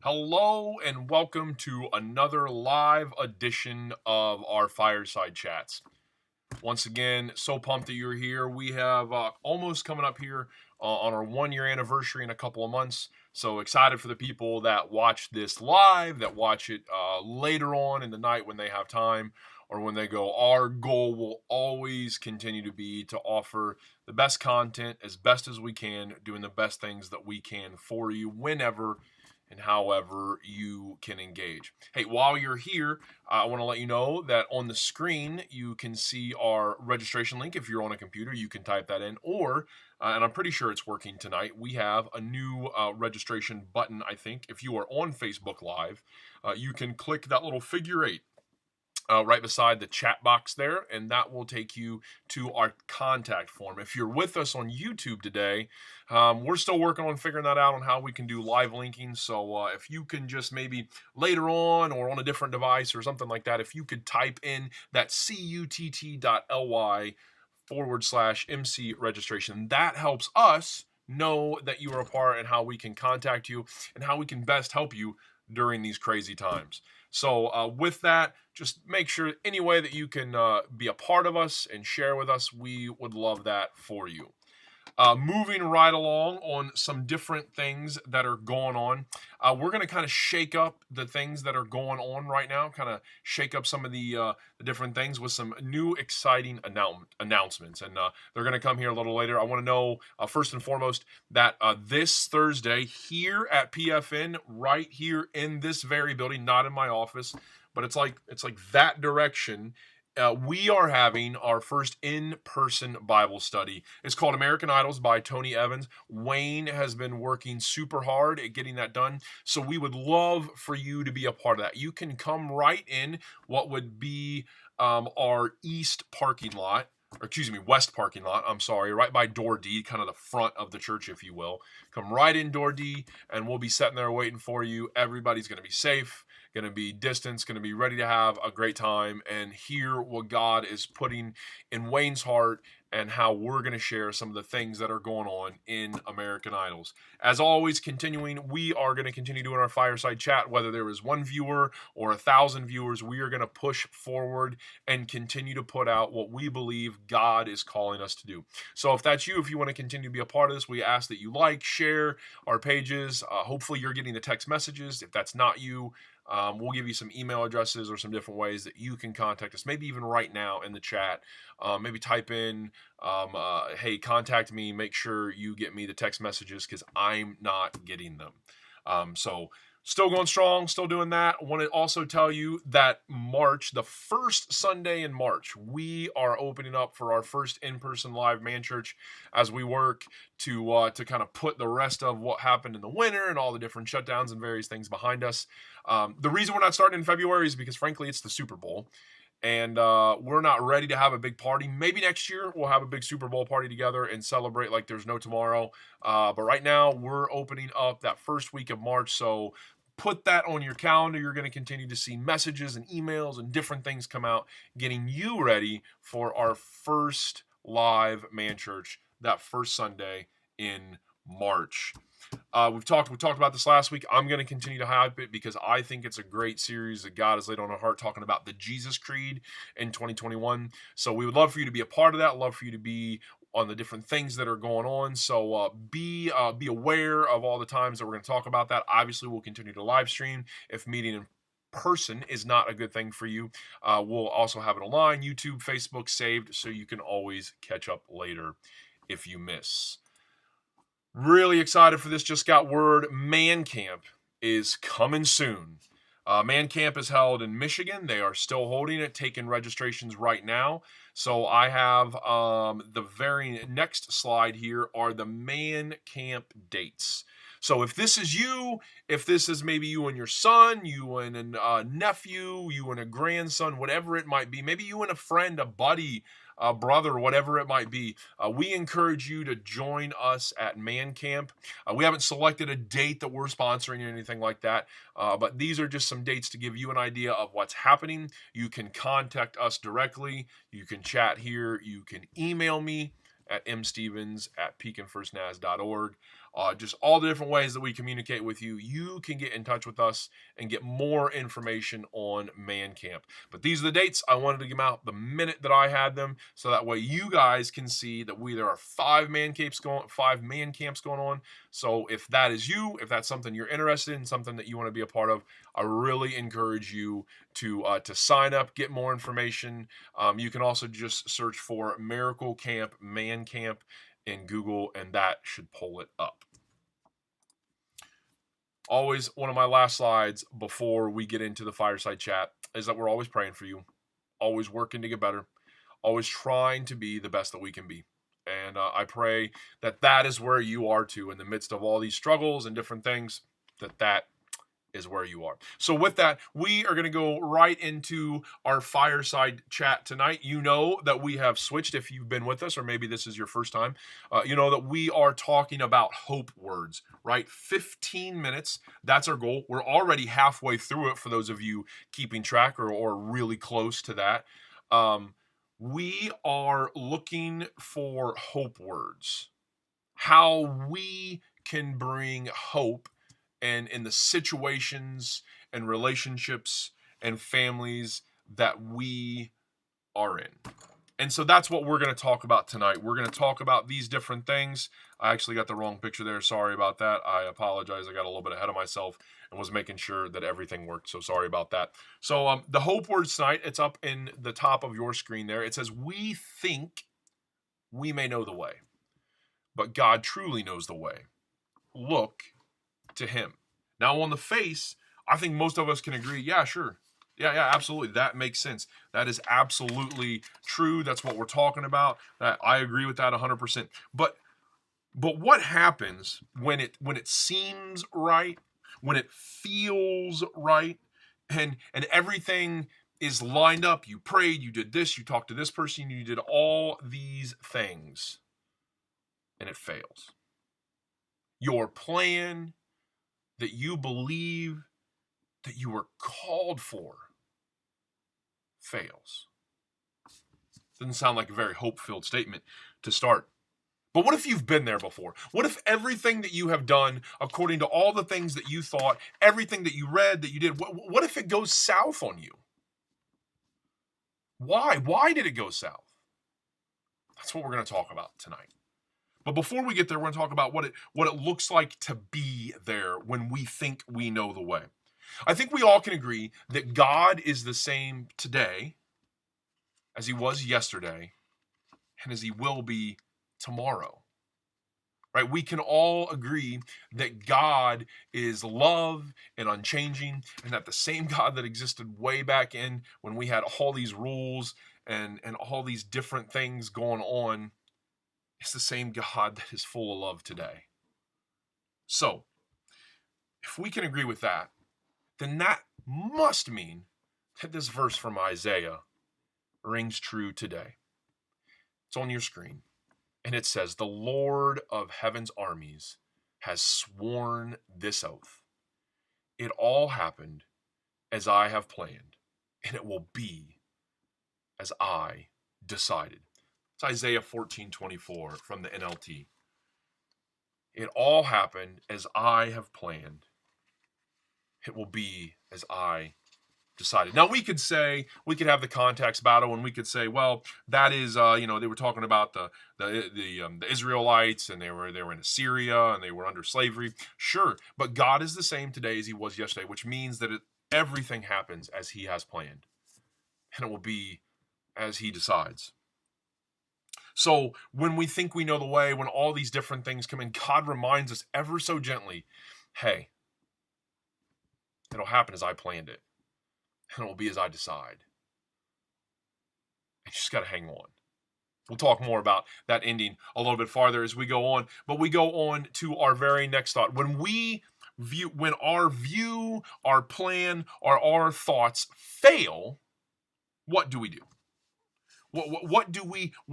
Hello and welcome to another live edition of our Fireside Chats. Once again, so pumped that you're here. We have almost coming up here on our 1 year anniversary in a couple of months. So excited for the people that watch this live, that watch it later on in the night when they have time or when they go. Our goal will always continue to be to offer the best content as best as we can, doing the best things that we can for you whenever and however you can engage. Hey, while you're here, I want to let you know that on the screen you can see our registration link. If you're on a computer, you can type that in, or and I'm pretty sure it's working tonight, we have a new registration button. I think if you are on Facebook Live, you can click that little figure eight right beside the chat box there, and that will take you to our contact form. If you're with us on YouTube today, we're still working on figuring that out on how we can do live linking. So if you can just maybe later on or on a different device or something like that, if you could type in that cutt.ly/MC registration, that helps us know that you are a part and how we can contact you and how we can best help you during these crazy times. So with that, just make sure any way that you can be a part of us and share with us, we would love that for you. Moving right along on some different things that are going on. We're going to kind of shake up the things that are going on right now, kind of shake up some of the different things with some new exciting announcements. And they're going to come here a little later. I want to know, first and foremost, that this Thursday here at PFN, right here in this very building, not in my office, but it's like that direction. We are having our first in-person Bible study. It's called American Idols by Tony Evans. Wayne has been working super hard at getting that done. So we would love for you to be a part of that. You can come right in what would be our east parking lot. Or excuse me, west parking lot, I'm sorry, right by door D, kind of the front of the church, if you will. Come right in door D, and we'll be sitting there waiting for you. Everybody's going to be safe, going to be distanced, going to be ready to have a great time and hear what God is putting in Wayne's heart and how we're going to share some of the things that are going on in American Idols. As always, continuing, we are going to continue doing our fireside chat, whether there is one viewer or 1,000 viewers. We are going to push forward and continue to put out what we believe God is calling us to do. So if that's you, if you want to continue to be a part of this, we ask that you like, share our pages. Hopefully you're getting the text messages. If that's not you, we'll give you some email addresses or some different ways that you can contact us, maybe even right now in the chat. Maybe type in, hey, contact me. Make sure you get me the text messages because I'm not getting them. So still going strong, still doing that. I want to also tell you that March, the first Sunday in March, we are opening up for our first in-person live MANCHURCH as we work to kind of put the rest of what happened in the winter and all the different shutdowns and various things behind us. The reason we're not starting in February is because, frankly, it's the Super Bowl. And we're not ready to have a big party. Maybe next year we'll have a big Super Bowl party together and celebrate like there's no tomorrow. But right now we're opening up that first week of March. So put that on your calendar. You're going to continue to see messages and emails and different things come out, getting you ready for our first live MANCHURCH that first Sunday in March. We talked about this last week. I'm going to continue to hype it because I think it's a great series that God has laid on our heart, talking about the Jesus Creed in 2021. So we would love for you to be a part of that. Love for you to be on the different things that are going on. So be aware of all the times that we're going to talk about that. Obviously, we'll continue to live stream if meeting in person is not a good thing for you. We'll also have it online, YouTube, Facebook, saved, so you can always catch up later if you miss. Really excited for this. Just got word Man Camp is coming soon. Man Camp is held in Michigan. They are still holding it, taking registrations right now. So I have the very next slide here are the Man Camp dates. So if this is you, if this is maybe you and your son, you and a nephew, you and a grandson, whatever it might be, maybe you and a friend, a buddy, a brother, whatever it might be, we encourage you to join us at Man Camp. We haven't selected a date that we're sponsoring or anything like that, but these are just some dates to give you an idea of what's happening. You can contact us directly. You can chat here. You can email me at mstevens@pekinfirstnaz.org. just all the different ways that we communicate with you. You can get in touch with us and get more information on Man Camp. But these are the dates. I wanted to give them out the minute that I had them, so that way you guys can see that there are 5 man camps going on. So if that is you, if that's something you're interested in, something that you want to be a part of, I really encourage you to sign up, get more information. You can also just search for Miracle Camp, Man Camp in Google, and that should pull it up. Always one of my last slides before we get into the fireside chat is that we're always praying for you, always working to get better, always trying to be the best that we can be. And I pray that that is where you are too, in the midst of all these struggles and different things, that is where you are. So with that, we are going to go right into our fireside chat tonight. You know that we have switched, if you've been with us, or maybe this is your first time, you know that we are talking about hope words, right? 15 minutes, that's our goal. We're already halfway through it for those of you keeping track or really close to that. We are looking for hope words, how we can bring hope and in the situations and relationships and families that we are in. And so that's what we're going to talk about tonight. We're going to talk about these different things. I actually got the wrong picture there. Sorry about that. I apologize. I got a little bit ahead of myself and was making sure that everything worked. So sorry about that. So the hope words tonight, it's up in the top of your screen there. It says, we think we may know the way, but God truly knows the way. Look to him. Now on the face, I think most of us can agree, yeah, sure. Yeah, absolutely. That makes sense. That is absolutely true. That's what we're talking about. I agree with that 100%. But what happens when it seems right, when it feels right, and everything is lined up? You prayed, you did this, you talked to this person, you did all these things, and it fails. Your plan that you believe that you were called for fails. Doesn't sound like a very hope-filled statement to start. But what if you've been there before? What if everything that you have done, according to all the things that you thought, everything that you read, that you did, what if it goes south on you? Why? Why did it go south? That's what we're going to talk about tonight. But before we get there, we're going to talk about what it looks like to be there when we think we know the way. I think we all can agree that God is the same today as he was yesterday and as he will be tomorrow. Right? We can all agree that God is love and unchanging, and that the same God that existed way back in when we had all these rules and all these different things going on, it's the same God that is full of love today. So, if we can agree with that, then that must mean that this verse from Isaiah rings true today. It's on your screen, and it says, "The Lord of heaven's armies has sworn this oath. It all happened as I have planned, and it will be as I decided." It's Isaiah 14:24 from the NLT. It all happened as I have planned. It will be as I decided. Now we could have the context battle, and we could say, well, that is, they were talking about the Israelites, and they were in Assyria, and they were under slavery. Sure, but God is the same today as he was yesterday, which means that everything happens as he has planned, and it will be as he decides. So when we think we know the way, when all these different things come in, God reminds us ever so gently, hey, it'll happen as I planned it, and it will be as I decide. You just got to hang on. We'll talk more about that ending a little bit farther as we go on, but we go on to our very next thought. When our view, our plan, or our thoughts fail, what do we do? Where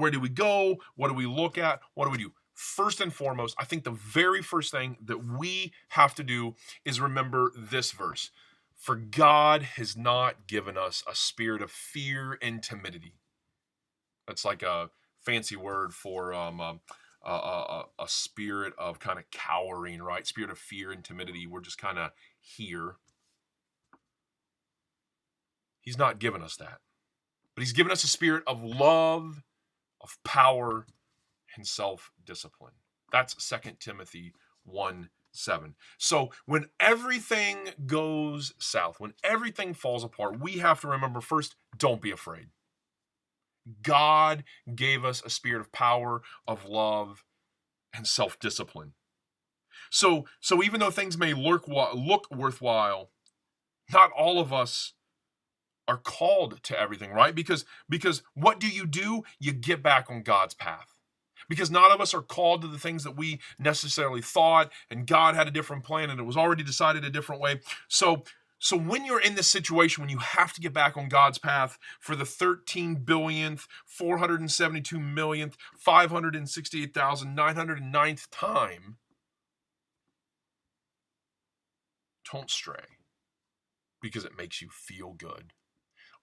do we go? What do we look at? What do we do? First and foremost, I think the very first thing that we have to do is remember this verse. For God has not given us a spirit of fear and timidity. That's like a fancy word for a spirit of kind of cowering, right? Spirit of fear and timidity. We're just kind of here. He's not given us that. But he's given us a spirit of love, of power, and self-discipline. That's 2 Timothy 1:7. So when everything goes south, when everything falls apart, we have to remember first, don't be afraid. God gave us a spirit of power, of love, and self-discipline. So even though things may look worthwhile, not all of us are called to everything, right? Because what do? You get back on God's path. Because none of us are called to the things that we necessarily thought, and God had a different plan, and it was already decided a different way. So when you're in this situation, when you have to get back on God's path for the 13 billionth, 472 millionth, 568,909th time, don't stray because it makes you feel good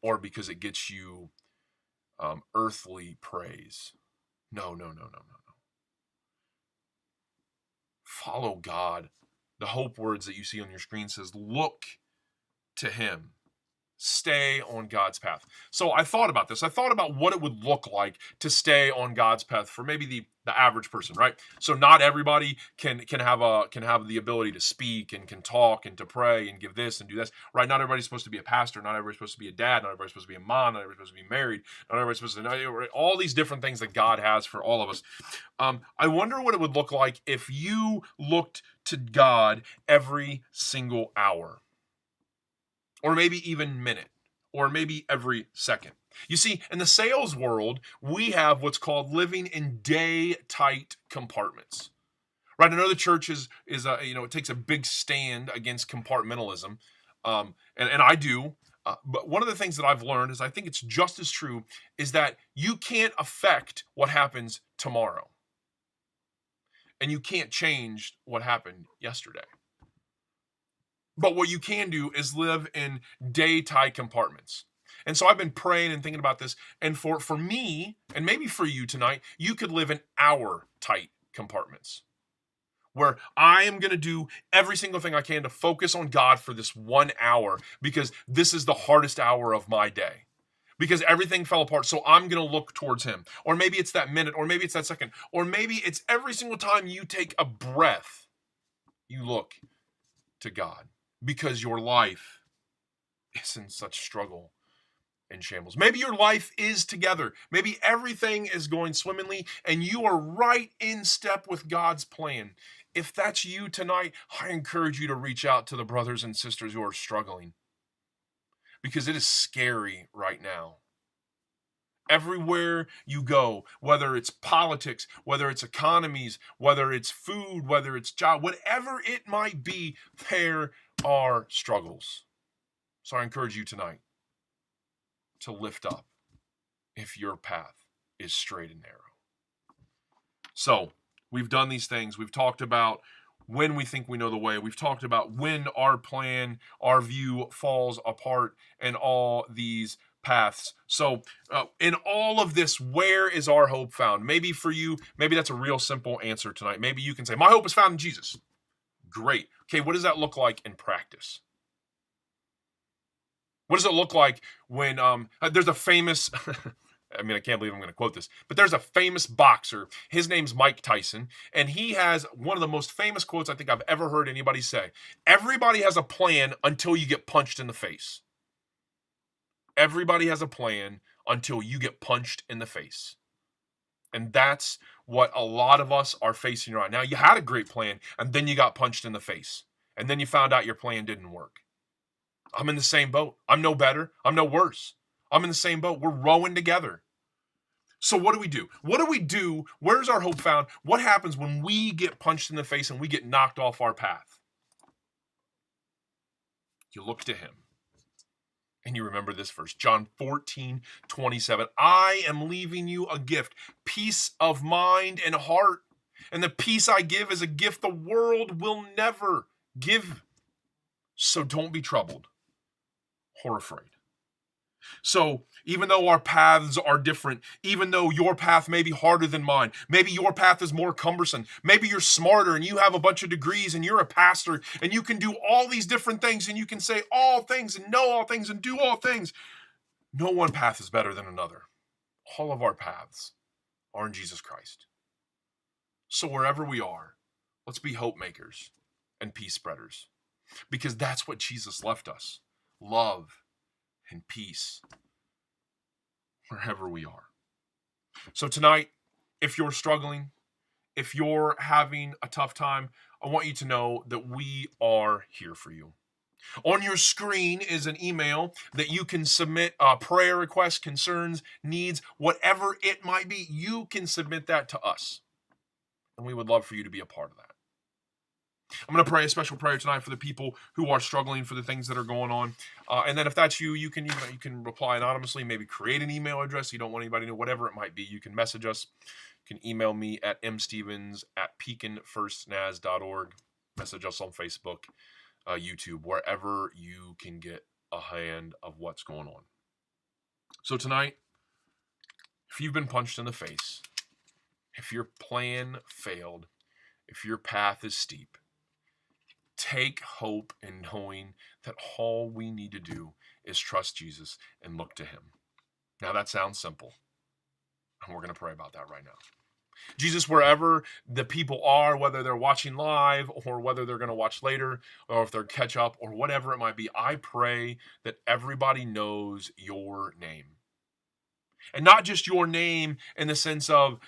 or because it gets you earthly praise. No. Follow God. The hope words that you see on your screen says, look to him. Stay on God's path. So I thought about this. I thought about what it would look like to stay on God's path for maybe the average person, right? So not everybody can have the ability to speak and can talk and to pray and give this and do this, right? Not everybody's supposed to be a pastor. Not everybody's supposed to be a dad. Not everybody's supposed to be a mom. Not everybody's supposed to be married. Not everybody's supposed to know all these different things that God has for all of us. I wonder what it would look like if you looked to God every single hour. Or maybe even minute, or maybe every second. You see, in the sales world, we have what's called living in day-tight compartments. Right? I know the church is it takes a big stand against compartmentalism, and I do. But one of the things that I've learned is I think it's just as true is that you can't affect what happens tomorrow, and you can't change what happened yesterday. But what you can do is live in day-tight compartments. And so I've been praying and thinking about this. And for me, and maybe for you tonight, you could live in hour-tight compartments where I am going to do every single thing I can to focus on God for this 1 hour because this is the hardest hour of my day. Because everything fell apart, so I'm going to look towards him. Or maybe it's that minute, or maybe it's that second, or maybe it's every single time you take a breath, you look to God. Because your life is in such struggle and shambles. Maybe your life is together. Maybe everything is going swimmingly and you are right in step with God's plan. If that's you tonight, I encourage you to reach out to the brothers and sisters who are struggling. Because it is scary right now. Everywhere you go, whether it's politics, whether it's economies, whether it's food, whether it's job, whatever it might be, there are struggles. So I encourage you tonight to lift up if your path is straight and narrow. So we've done these things. We've talked about when we think we know the way. We've talked about when our plan, our view falls apart and all these paths. So in all of this, where is our hope found? Maybe for you, maybe that's a real simple answer tonight. Maybe you can say, my hope is found in Jesus. Great. Okay, what does that look like in practice? What does it look like when there's a famous, I can't believe I'm going to quote this, but there's a famous boxer. His name's Mike Tyson, and he has one of the most famous quotes I think I've ever heard anybody say. Everybody has a plan until you get punched in the face. Everybody has a plan until you get punched in the face. And that's what a lot of us are facing right now. You had a great plan, and then you got punched in the face. And then you found out your plan didn't work. I'm in the same boat. I'm no better. I'm no worse. I'm in the same boat. We're rowing together. So what do we do? What do we do? Where's our hope found? What happens when we get punched in the face and we get knocked off our path? You look to him. And you remember this verse, John 14:27. I am leaving you a gift, peace of mind and heart. And the peace I give is a gift the world will never give. So don't be troubled or afraid. So even though our paths are different, even though your path may be harder than mine, maybe your path is more cumbersome, maybe you're smarter and you have a bunch of degrees and you're a pastor and you can do all these different things and you can say all things and know all things and do all things. No one path is better than another. All of our paths are in Jesus Christ. So wherever we are, let's be hope makers and peace spreaders, because that's what Jesus left us: love and peace wherever we are. So tonight, if you're struggling, if you're having a tough time, I want you to know that we are here for you. On your screen is an email that you can submit prayer requests, concerns, needs, whatever it might be. You can submit that to us, and we would love for you to be a part of that. I'm going to pray a special prayer tonight for the people who are struggling, for the things that are going on. And then if that's you, you can reply anonymously, maybe create an email address. You don't want anybody to know, whatever it might be. You can message us. You can email me at mstevens@pekinfirstnaz.org. Message us on Facebook, YouTube, wherever you can get a hand of what's going on. So tonight, if you've been punched in the face, if your plan failed, if your path is steep, take hope in knowing that all we need to do is trust Jesus and look to him. Now that sounds simple, and we're going to pray about that right now. Jesus, wherever the people are, whether they're watching live or whether they're going to watch later, or if they're catch up or whatever it might be, I pray that everybody knows your name. And not just your name in the sense of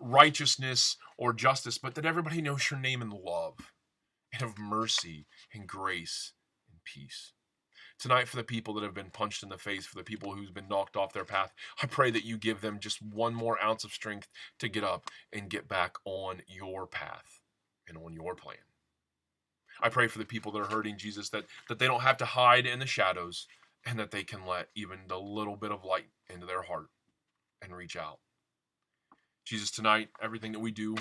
righteousness or justice, but that everybody knows your name in love and of mercy and grace and peace. Tonight, for the people that have been punched in the face, for the people who's been knocked off their path, I pray that you give them just one more ounce of strength to get up and get back on your path and on your plan. I pray for the people that are hurting, Jesus, that they don't have to hide in the shadows, and that they can let even the little bit of light into their heart and reach out. Jesus, tonight, everything that we do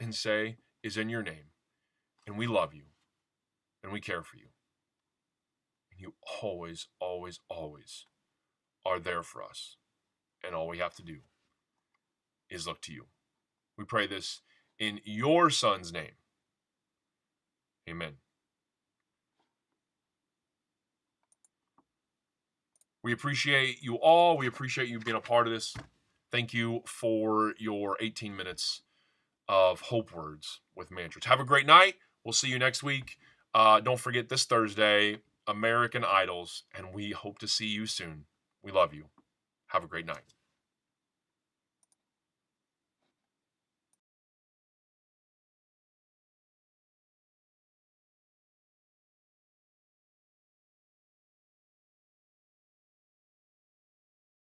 and say is in your name. And we love you, and we care for you. And you always, always, always are there for us. And all we have to do is look to you. We pray this in your Son's name. Amen. We appreciate you all. We appreciate you being a part of this. Thank you for your 18 minutes of Hope Words with MANCHURCH. Have a great night. We'll see you next week. Don't forget this Thursday, American Idols, and we hope to see you soon. We love you. Have a great night.